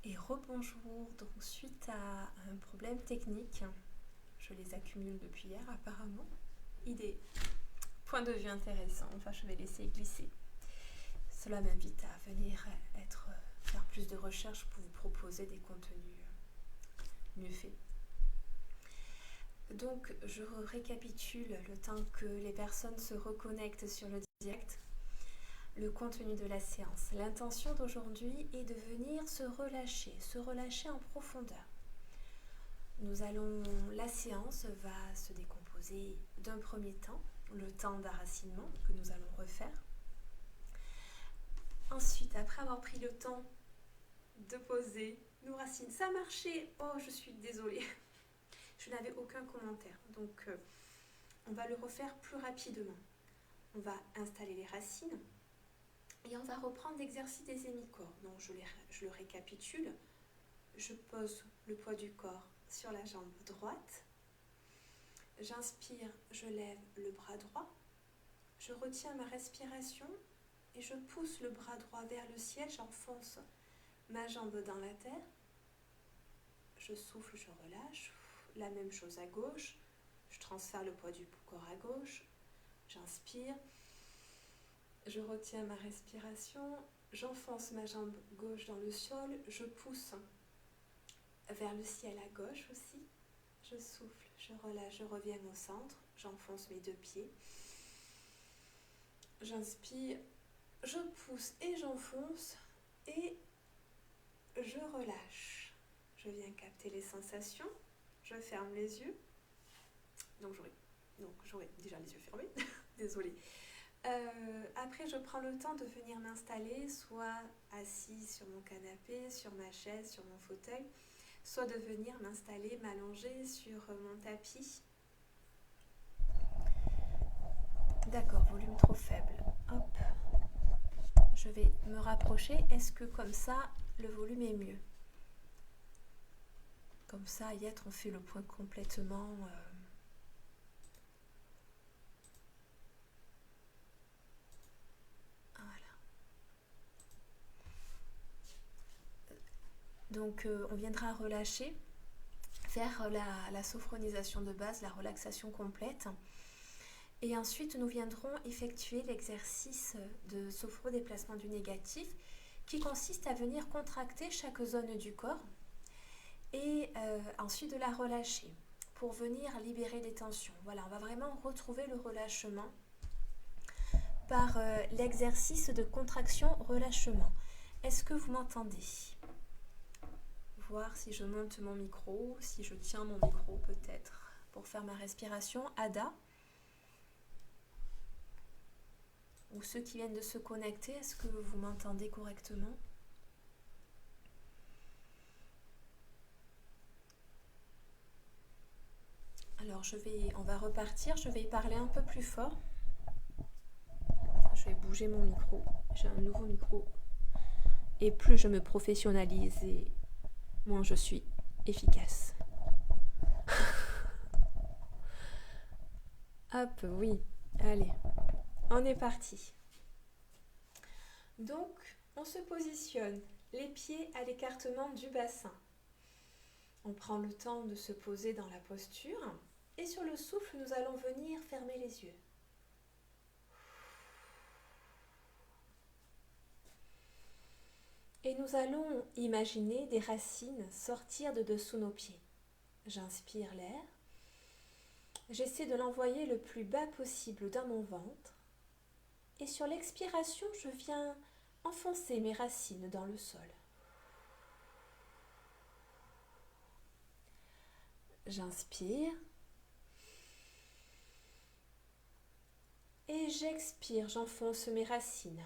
Et rebonjour, donc suite à un problème technique, je les accumule depuis hier apparemment, idée, point de vue intéressant, enfin je vais laisser glisser. Cela m'invite à venir faire plus de recherches pour vous proposer des contenus mieux faits. Donc je récapitule le temps que les personnes se reconnectent sur le direct. Le contenu de la séance. L'intention d'aujourd'hui est de venir se relâcher en profondeur. La séance va se décomposer d'un premier temps, le temps d'enracinement que nous allons refaire. Ensuite, après avoir pris le temps de poser nos racines, ça a marché, oh je suis désolée, je n'avais aucun commentaire, donc on va le refaire plus rapidement. On va installer les racines. Et on va reprendre l'exercice des hémicorps. Donc je le récapitule. Je pose le poids du corps sur la jambe droite. J'inspire, je lève le bras droit. Je retiens ma respiration et je pousse le bras droit vers le ciel. J'enfonce ma jambe dans la terre. Je souffle, je relâche. La même chose à gauche. Je transfère le poids du corps à gauche. J'inspire. Je retiens ma respiration, j'enfonce ma jambe gauche dans le sol, je pousse vers le ciel à gauche aussi. Je souffle, je relâche, je reviens au centre, j'enfonce mes deux pieds. J'inspire, je pousse et j'enfonce et je relâche. Je viens capter les sensations, je ferme les yeux. Donc j'aurai déjà les yeux fermés, désolée. Après, je prends le temps de venir m'installer, soit assise sur mon canapé, sur ma chaise, sur mon fauteuil, soit de venir m'installer, m'allonger sur mon tapis. D'accord, volume trop faible. Hop. Je vais me rapprocher. Est-ce que comme ça, le volume est mieux? Comme ça, on fait le point complètement... Donc on viendra relâcher, faire la sophronisation de base, la relaxation complète. Et ensuite nous viendrons effectuer l'exercice de sophro-déplacement du négatif qui consiste à venir contracter chaque zone du corps et ensuite de la relâcher pour venir libérer des tensions. Voilà, on va vraiment retrouver le relâchement par l'exercice de contraction-relâchement. Est-ce que vous m'entendez ? Voir si je monte mon micro, si je tiens mon micro peut-être pour faire ma respiration. Ada, ou ceux qui viennent de se connecter, est-ce que vous m'entendez correctement? Alors on va repartir, je vais parler un peu plus fort. Je vais bouger mon micro, j'ai un nouveau micro. Et plus je me professionnalise et moins je suis efficace. Hop, oui, allez, on est parti. Donc, on se positionne, les pieds à l'écartement du bassin. On prend le temps de se poser dans la posture et sur le souffle, nous allons venir fermer les yeux. Et nous allons imaginer des racines sortir de dessous nos pieds. J'inspire l'air. J'essaie de l'envoyer le plus bas possible dans mon ventre. Et sur l'expiration, je viens enfoncer mes racines dans le sol. J'inspire. Et j'expire, j'enfonce mes racines.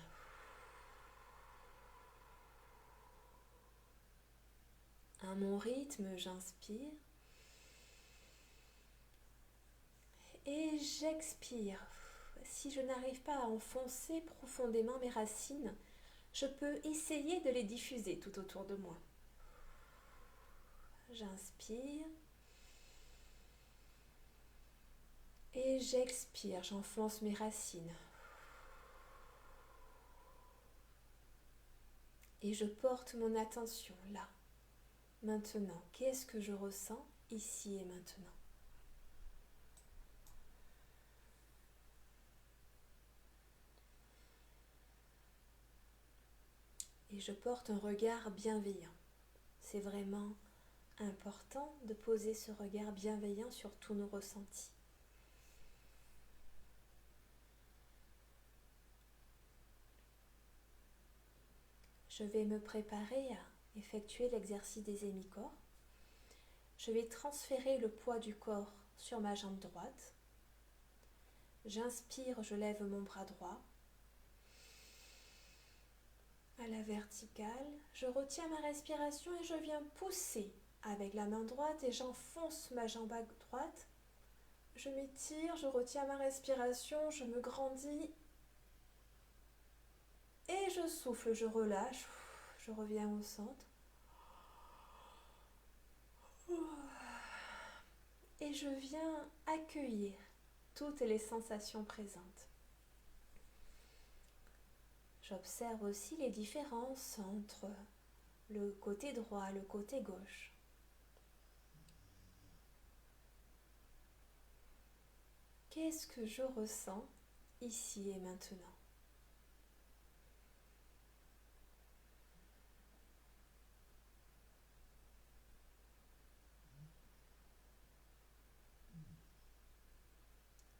À mon rythme, j'inspire. Et j'expire. Si je n'arrive pas à enfoncer profondément mes racines, je peux essayer de les diffuser tout autour de moi. J'inspire. Et j'expire, j'enfonce mes racines. Et je porte mon attention là, Maintenant, qu'est-ce que je ressens ici et maintenant? Et je porte un regard bienveillant. C'est vraiment important de poser ce regard bienveillant sur tous nos ressentis. Je vais me préparer à effectuer l'exercice des hémicorps. Je vais transférer le poids du corps sur ma jambe droite. J'inspire, je lève mon bras droit à la verticale. Je retiens ma respiration et je viens pousser avec la main droite et j'enfonce ma jambe à droite. Je m'étire, je retiens ma respiration, je me grandis et je souffle, je relâche. Je reviens au centre. Et je viens accueillir toutes les sensations présentes. J'observe aussi les différences entre le côté droit et le côté gauche. Qu'est-ce que je ressens ici et maintenant?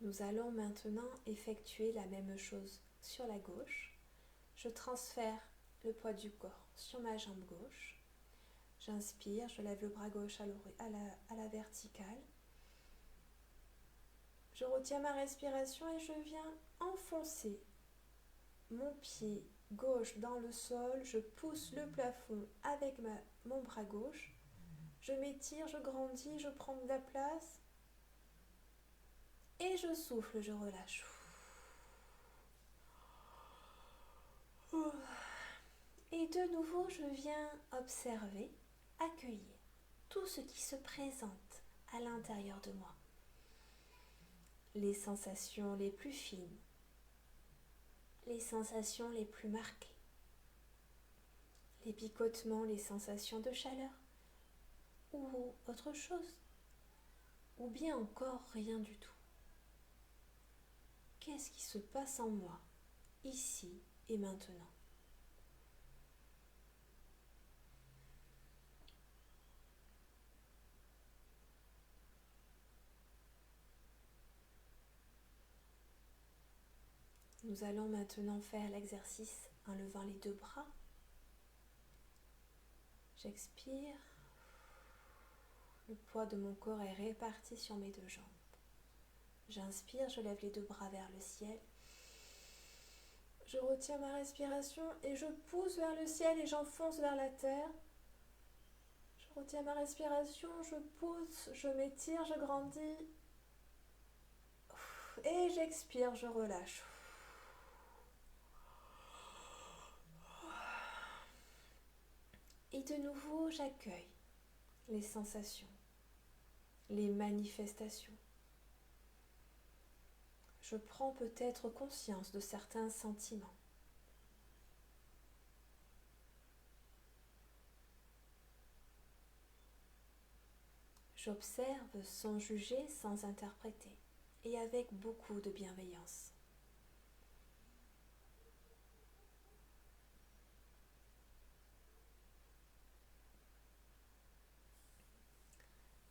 Nous allons maintenant effectuer la même chose sur la gauche. Je transfère le poids du corps sur ma jambe gauche. J'inspire, je lève le bras gauche à la verticale. Je retiens ma respiration et je viens enfoncer mon pied gauche dans le sol. Je pousse le plafond avec mon bras gauche. Je m'étire, je grandis, je prends de la place. Et je souffle, je relâche. Et de nouveau, je viens observer, accueillir tout ce qui se présente à l'intérieur de moi. Les sensations les plus fines, les sensations les plus marquées, les picotements, les sensations de chaleur, ou autre chose, ou bien encore rien du tout. Qu'est-ce qui se passe en moi, ici et maintenant? Nous allons maintenant faire l'exercice en levant les deux bras. J'expire. Le poids de mon corps est réparti sur mes deux jambes. J'inspire, je lève les deux bras vers le ciel. Je retiens ma respiration et je pousse vers le ciel et j'enfonce vers la terre. Je retiens ma respiration, je pousse, je m'étire, je grandis. Et j'expire, je relâche. Et de nouveau, j'accueille les sensations, les manifestations. Je prends peut-être conscience de certains sentiments. J'observe sans juger, sans interpréter, et avec beaucoup de bienveillance.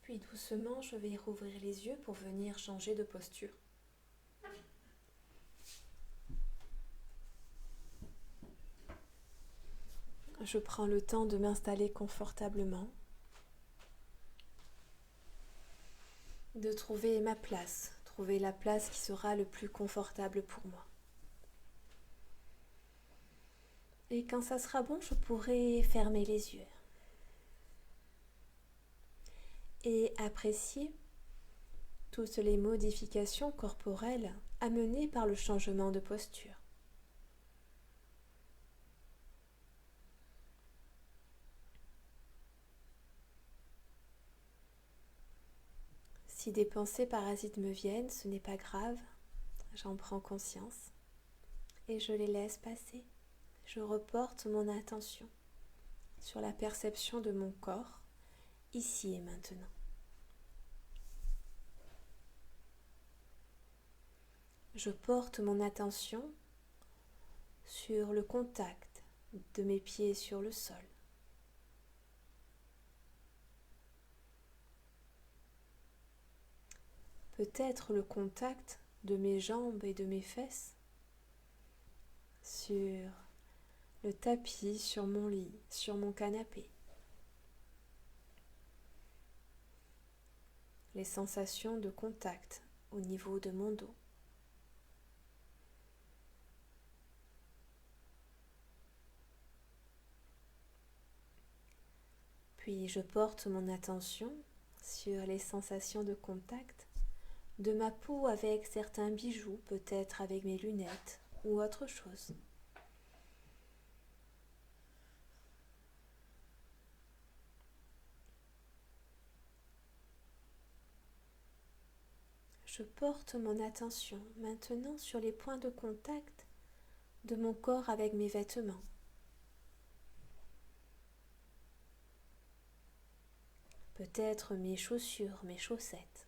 Puis doucement, je vais rouvrir les yeux pour venir changer de posture. Je prends le temps de m'installer confortablement, de trouver ma place, trouver la place qui sera le plus confortable pour moi. Et quand ça sera bon, je pourrai fermer les yeux et apprécier toutes les modifications corporelles amenées par le changement de posture. Si des pensées parasites me viennent, ce n'est pas grave, j'en prends conscience et je les laisse passer. Je reporte mon attention sur la perception de mon corps ici et maintenant. Je porte mon attention sur le contact de mes pieds sur le sol. Peut-être le contact de mes jambes et de mes fesses sur le tapis, sur mon lit, sur mon canapé. Les sensations de contact au niveau de mon dos. Puis je porte mon attention sur les sensations de contact de ma peau avec certains bijoux, peut-être avec mes lunettes ou autre chose. Je porte mon attention maintenant sur les points de contact de mon corps avec mes vêtements. Peut-être mes chaussures, mes chaussettes.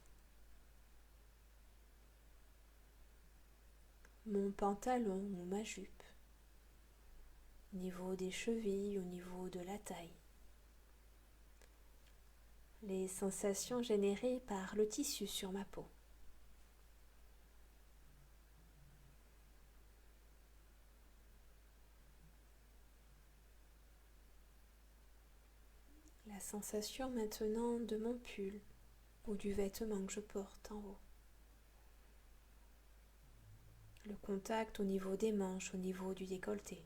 Mon pantalon ou ma jupe. Au niveau des chevilles, au niveau de la taille. Les sensations générées par le tissu sur ma peau. La sensation maintenant de mon pull ou du vêtement que je porte en haut. Le contact au niveau des manches, au niveau du décolleté.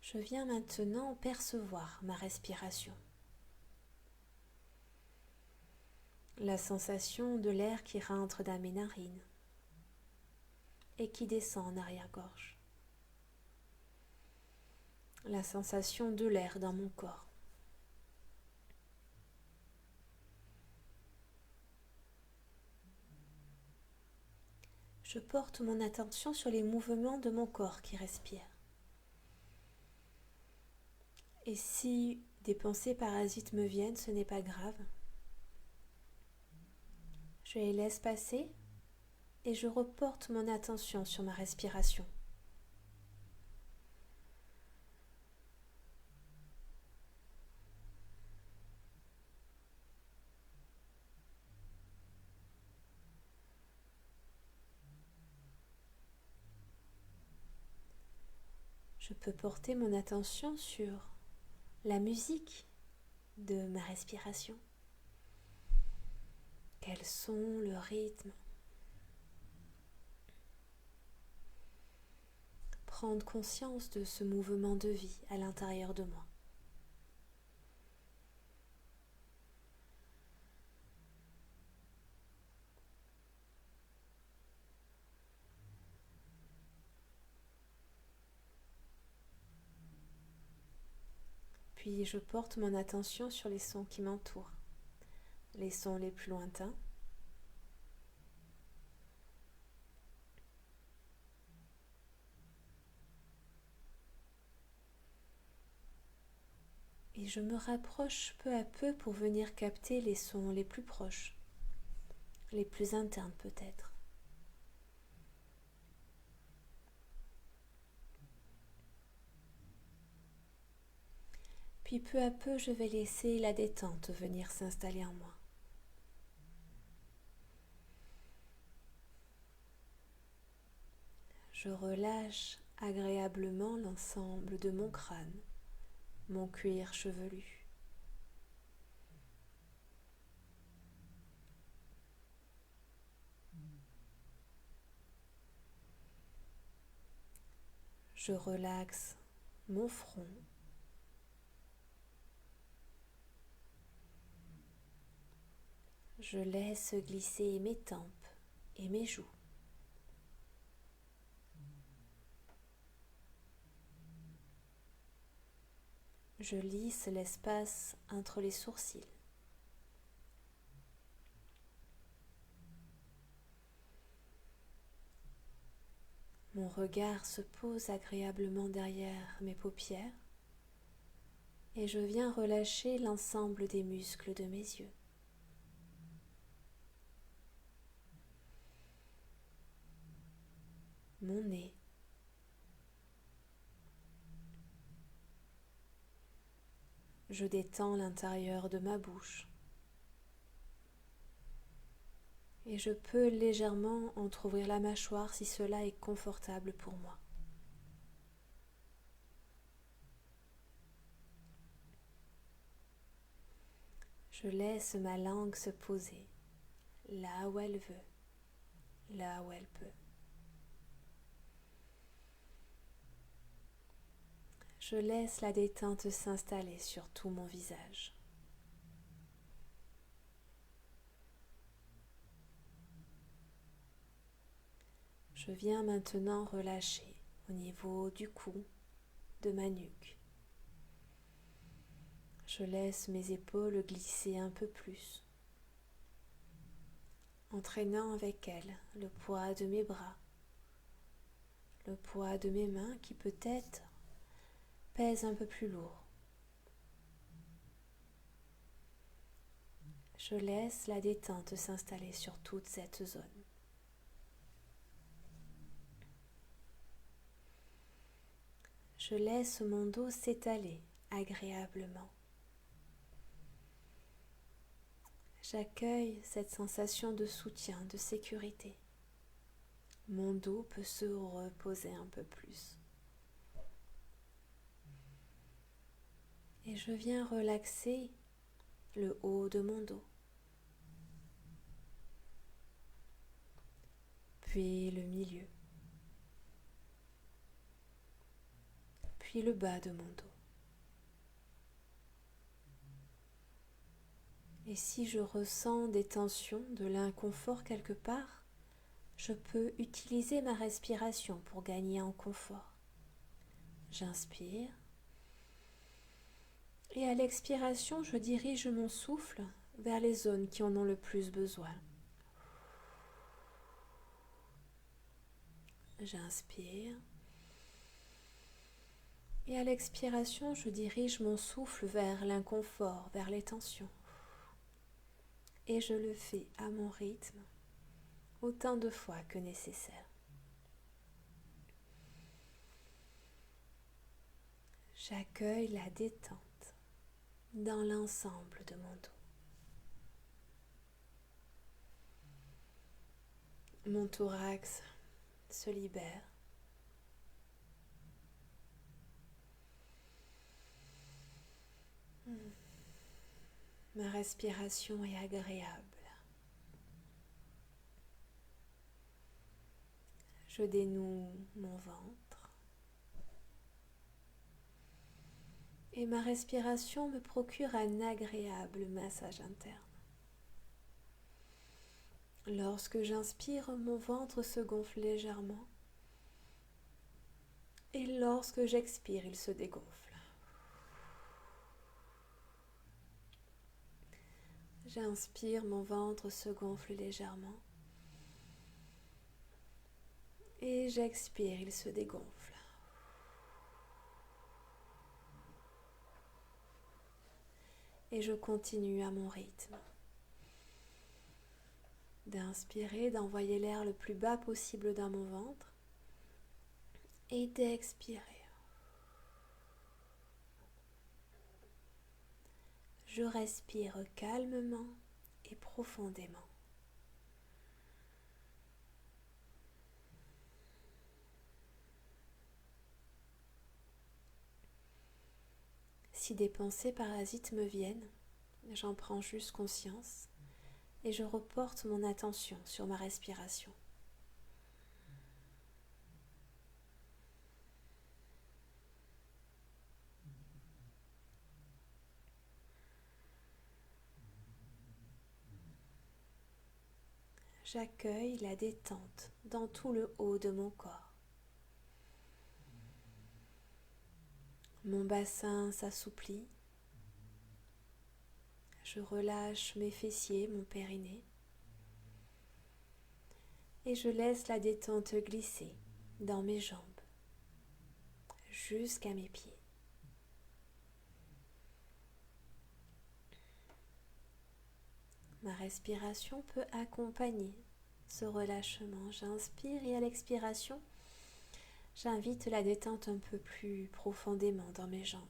Je viens maintenant percevoir ma respiration. La sensation de l'air qui rentre dans mes narines et qui descend en arrière-gorge. La sensation de l'air dans mon corps. Je porte mon attention sur les mouvements de mon corps qui respire. Et si des pensées parasites me viennent, ce n'est pas grave. Je les laisse passer et je reporte mon attention sur ma respiration. Je peux porter mon attention sur la musique de ma respiration. Quels sont le rythme? Prendre conscience de ce mouvement de vie à l'intérieur de moi. Puis je porte mon attention sur les sons qui m'entourent, les sons les plus lointains. Et je me rapproche peu à peu pour venir capter les sons les plus proches, les plus internes peut-être. Puis peu à peu, je vais laisser la détente venir s'installer en moi. Je relâche agréablement l'ensemble de mon crâne, mon cuir chevelu. Je relaxe mon front. Je laisse glisser mes tempes et mes joues. Je lisse l'espace entre les sourcils. Mon regard se pose agréablement derrière mes paupières et je viens relâcher l'ensemble des muscles de mes yeux. Mon nez, je détends l'intérieur de ma bouche et je peux légèrement entrouvrir la mâchoire si cela est confortable pour moi. Je laisse ma langue se poser là où elle veut, là où elle peut. Je laisse la détente s'installer sur tout mon visage. Je viens maintenant relâcher au niveau du cou, de ma nuque. Je laisse mes épaules glisser un peu plus, entraînant avec elles le poids de mes bras, le poids de mes mains qui peut-être pèse un peu plus lourd. Je laisse la détente s'installer sur toute cette zone. Je laisse mon dos s'étaler agréablement. J'accueille cette sensation de soutien, de sécurité. Mon dos peut se reposer un peu plus. Et je viens relaxer le haut de mon dos. Puis le milieu. Puis le bas de mon dos. Et si je ressens des tensions, de l'inconfort quelque part, je peux utiliser ma respiration pour gagner en confort. J'inspire. Et à l'expiration, je dirige mon souffle vers les zones qui en ont le plus besoin. J'inspire. Et à l'expiration, je dirige mon souffle vers l'inconfort, vers les tensions. Et je le fais à mon rythme, autant de fois que nécessaire. J'accueille la détente dans l'ensemble de mon dos. Mon thorax se libère. Ma respiration est agréable. Je dénoue mon ventre. Et ma respiration me procure un agréable massage interne. Lorsque j'inspire, mon ventre se gonfle légèrement. Et lorsque j'expire, il se dégonfle. J'inspire, mon ventre se gonfle légèrement. Et j'expire, il se dégonfle. Et je continue à mon rythme. D'inspirer, d'envoyer l'air le plus bas possible dans mon ventre. Et d'expirer. Je respire calmement et profondément. Si des pensées parasites me viennent, j'en prends juste conscience et je reporte mon attention sur ma respiration. J'accueille la détente dans tout le haut de mon corps. Mon bassin s'assouplit. Je relâche mes fessiers, mon périnée. Et je laisse la détente glisser dans mes jambes, jusqu'à mes pieds. Ma respiration peut accompagner ce relâchement. J'inspire et à l'expiration, j'invite la détente un peu plus profondément dans mes jambes.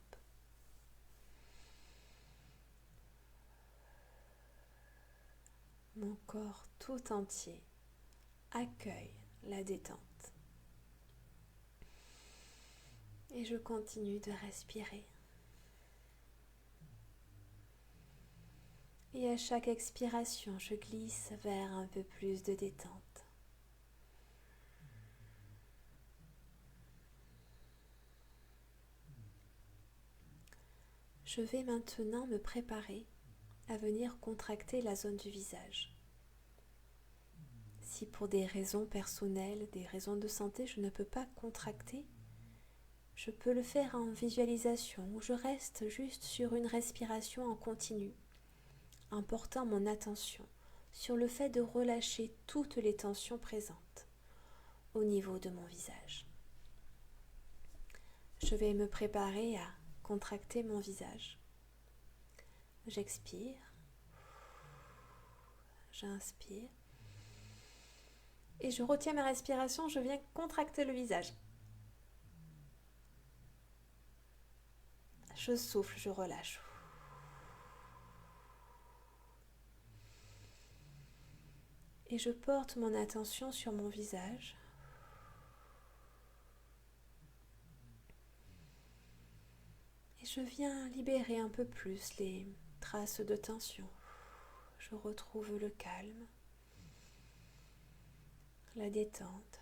Mon corps tout entier accueille la détente. Et je continue de respirer. Et à chaque expiration, je glisse vers un peu plus de détente. Je vais maintenant me préparer à venir contracter la zone du visage. Si pour des raisons personnelles, des raisons de santé, je ne peux pas contracter, je peux le faire en visualisation où je reste juste sur une respiration en continu, en portant mon attention sur le fait de relâcher toutes les tensions présentes au niveau de mon visage. Je vais me préparer à contracter mon visage. J'expire, j'inspire et je retiens ma respiration, je viens contracter le visage. Je souffle, je relâche. Et je porte mon attention sur mon visage. Et je viens libérer un peu plus les traces de tension. Je retrouve le calme, la détente,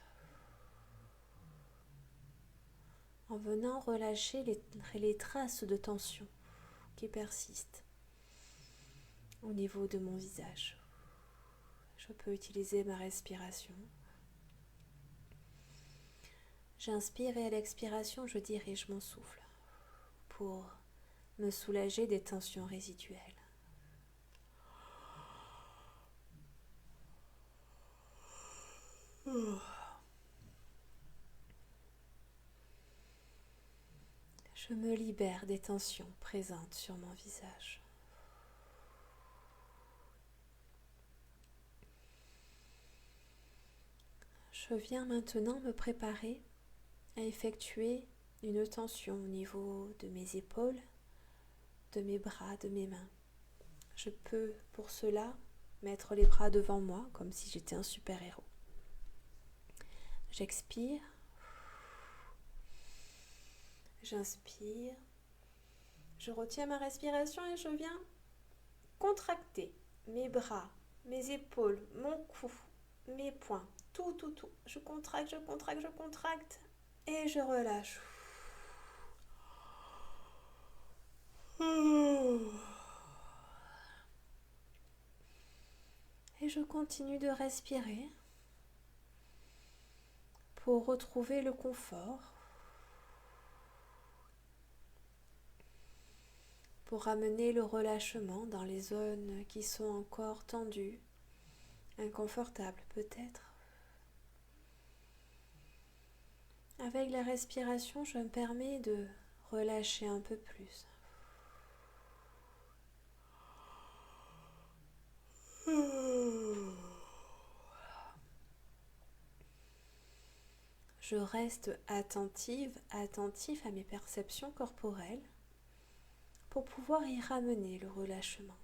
en venant relâcher les traces de tension qui persistent au niveau de mon visage. Je peux utiliser ma respiration. J'inspire et à l'expiration, je dirige mon souffle pour me soulager des tensions résiduelles. Je me libère des tensions présentes sur mon visage. Je viens maintenant me préparer à effectuer une tension au niveau de mes épaules, de mes bras, de mes mains. Je peux pour cela mettre les bras devant moi comme si j'étais un super-héros. J'expire, j'inspire, je retiens ma respiration et je viens contracter mes bras, mes épaules, mon cou, mes poings, tout. Je contracte et je relâche. Et je continue de respirer pour retrouver le confort, pour amener le relâchement dans les zones qui sont encore tendues, inconfortables peut-être. Avec la respiration, je me permets de relâcher un peu plus. Je reste attentif à mes perceptions corporelles pour pouvoir y ramener le relâchement.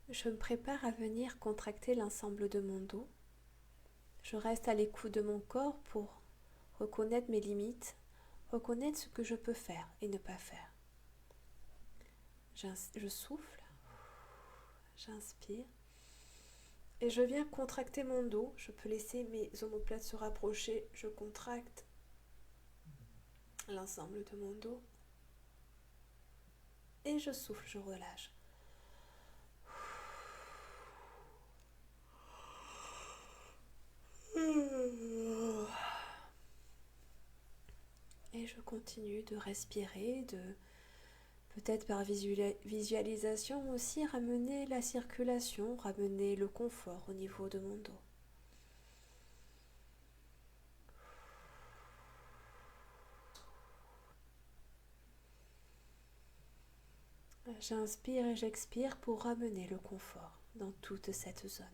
Je me prépare à venir contracter l'ensemble de mon dos. Je reste à l'écoute de mon corps pour reconnaître mes limites, reconnaître ce que je peux faire et ne pas faire. Je souffle, j'inspire et je viens contracter mon dos. Je peux laisser mes omoplates se rapprocher. Je contracte l'ensemble de mon dos et je souffle, je relâche. continue de respirer, de peut-être par visualisation aussi ramener la circulation, ramener le confort au niveau de mon dos. J'inspire et j'expire pour ramener le confort dans toute cette zone.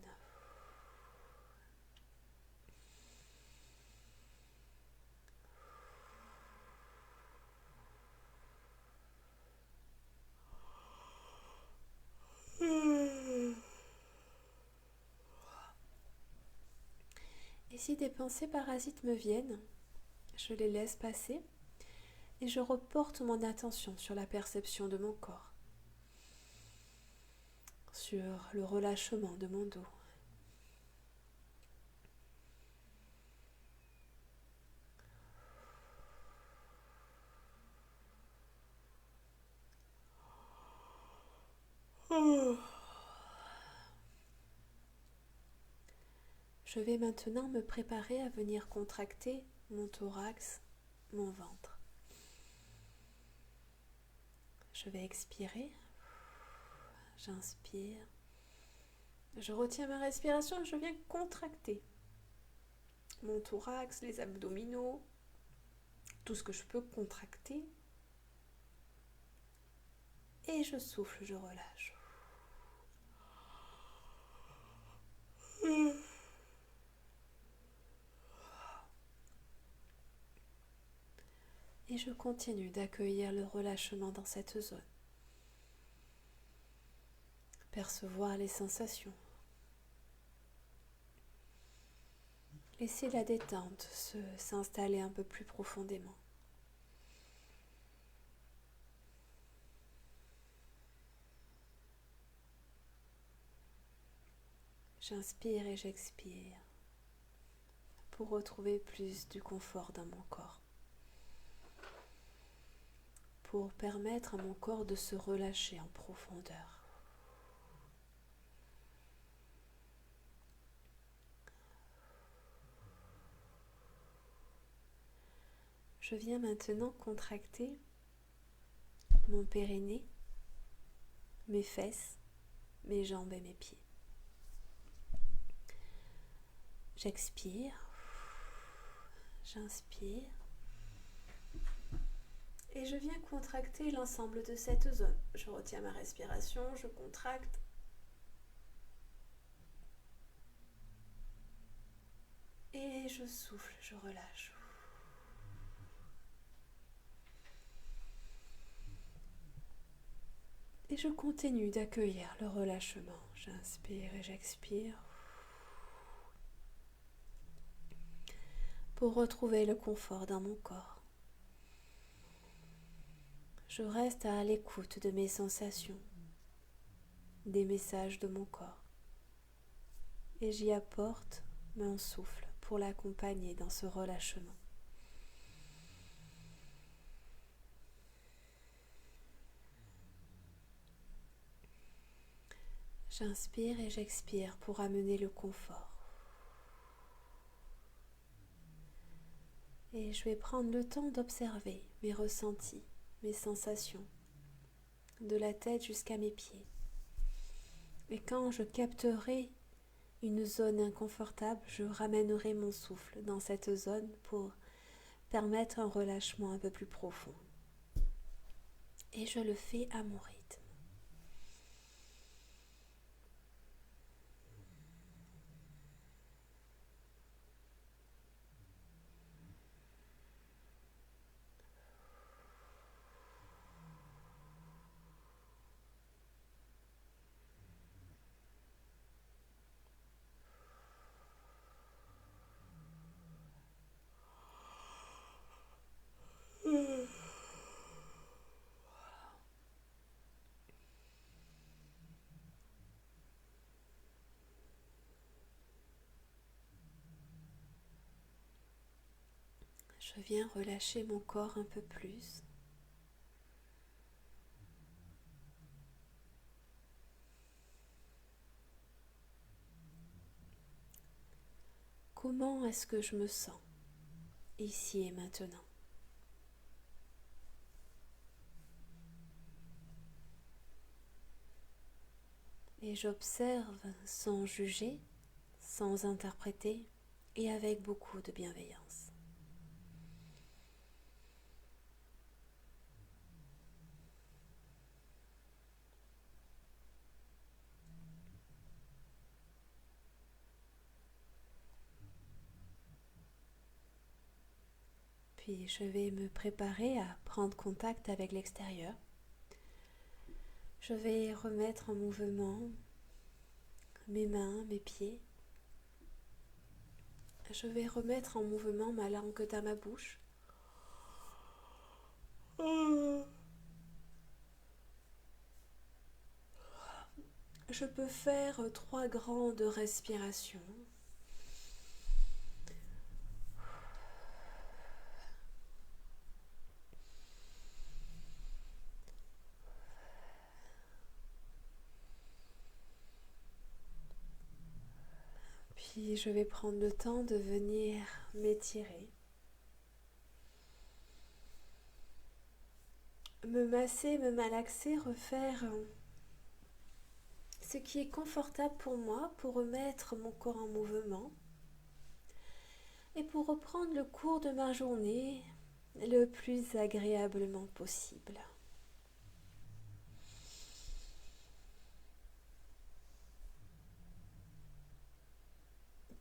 Et si des pensées parasites me viennent, je les laisse passer et je reporte mon attention sur la perception de mon corps, sur le relâchement de mon dos. Je vais maintenant me préparer à venir contracter mon thorax, mon ventre. Je vais expirer, j'inspire, je retiens ma respiration et je viens contracter mon thorax, les abdominaux, tout ce que je peux contracter. Et je souffle, je relâche. Et je continue d'accueillir le relâchement dans cette zone. Percevoir les sensations. Laisser la détente s'installer un peu plus profondément. J'inspire et j'expire pour retrouver plus du confort dans mon corps. Pour permettre à mon corps de se relâcher en profondeur. Je viens maintenant contracter mon périnée, mes fesses, mes jambes et mes pieds. J'expire, j'inspire et je viens contracter l'ensemble de cette zone. Je retiens ma respiration, je contracte. Et je souffle, je relâche. Et je continue d'accueillir le relâchement. J'inspire et j'expire pour retrouver le confort dans mon corps. Je reste à l'écoute de mes sensations, des messages de mon corps. Et j'y apporte mon souffle pour l'accompagner dans ce relâchement. J'inspire et j'expire pour amener le confort. Et je vais prendre le temps d'observer mes ressentis, mes sensations, de la tête jusqu'à mes pieds. Et quand je capterai une zone inconfortable, je ramènerai mon souffle dans cette zone pour permettre un relâchement un peu plus profond. Et je le fais à mon rythme. Je viens relâcher mon corps un peu plus. Comment est-ce que je me sens ici et maintenant? Et j'observe sans juger, sans interpréter et avec beaucoup de bienveillance. Puis je vais me préparer à prendre contact avec l'extérieur. Je vais remettre en mouvement mes mains, mes pieds. Je vais remettre en mouvement ma langue dans ma bouche. Je peux faire 3 grandes respirations. Puis je vais prendre le temps de venir m'étirer, me masser, me malaxer, refaire ce qui est confortable pour moi pour remettre mon corps en mouvement et pour reprendre le cours de ma journée le plus agréablement possible.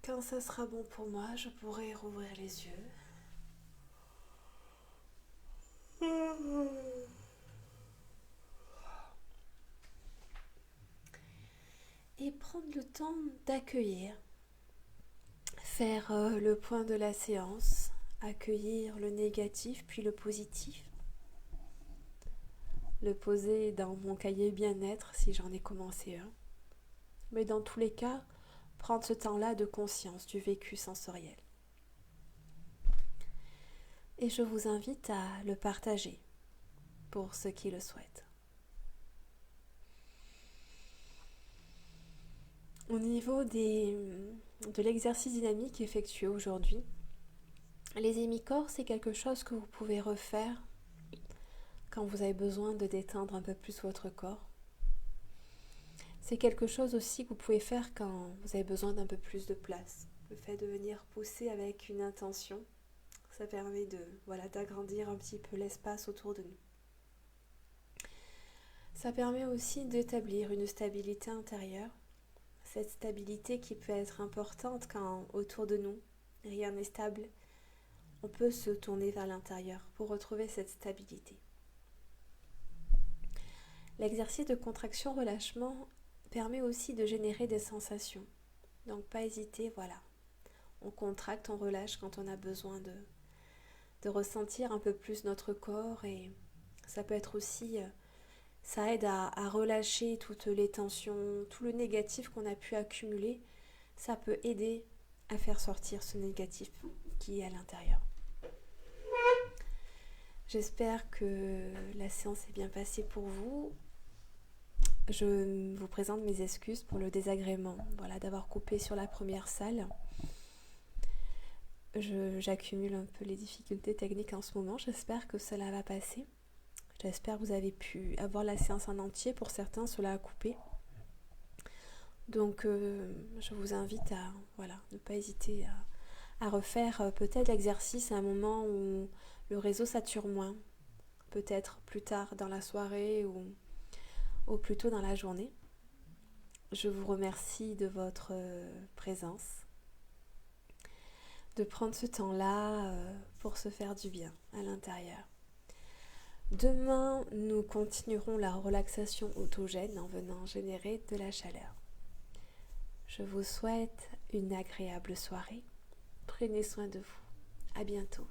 Quand ça sera bon pour moi, je pourrai rouvrir les yeux. Et prendre le temps d'accueillir, faire le point de la séance, accueillir le négatif puis le positif, le poser dans mon cahier bien-être si j'en ai commencé un. Mais dans tous les cas, prendre ce temps-là de conscience du vécu sensoriel. Et je vous invite à le partager pour ceux qui le souhaitent. Au niveau de l'exercice dynamique effectué aujourd'hui, les hémicorps, c'est quelque chose que vous pouvez refaire quand vous avez besoin de détendre un peu plus votre corps. C'est quelque chose aussi que vous pouvez faire quand vous avez besoin d'un peu plus de place. Le fait de venir pousser avec une intention, ça permet d'agrandir un petit peu l'espace autour de nous. Ça permet aussi d'établir une stabilité intérieure. Cette stabilité qui peut être importante quand autour de nous, rien n'est stable. On peut se tourner vers l'intérieur pour retrouver cette stabilité. L'exercice de contraction-relâchement permet aussi de générer des sensations. Donc pas hésiter, on contracte, on relâche quand on a besoin de ressentir un peu plus notre corps, et ça peut être aussi, ça aide à relâcher toutes les tensions, tout le négatif qu'on a pu accumuler. Ça peut aider à faire sortir ce négatif qui est à l'intérieur. J'espère que la séance est bien passée pour vous. Je vous présente mes excuses pour le désagrément, d'avoir coupé sur la première salle. J'accumule un peu les difficultés techniques en ce moment. J'espère que cela va passer. J'espère que vous avez pu avoir la séance en entier. Pour certains, cela a coupé. Donc, je vous invite à ne pas hésiter à refaire peut-être l'exercice à un moment où le réseau sature moins. Peut-être plus tard dans la soirée ou plus tôt dans la journée. Je vous remercie de votre présence, de prendre ce temps-là pour se faire du bien à l'intérieur. Demain, nous continuerons la relaxation autogène en venant générer de la chaleur. Je vous souhaite une agréable soirée. Prenez soin de vous. À bientôt.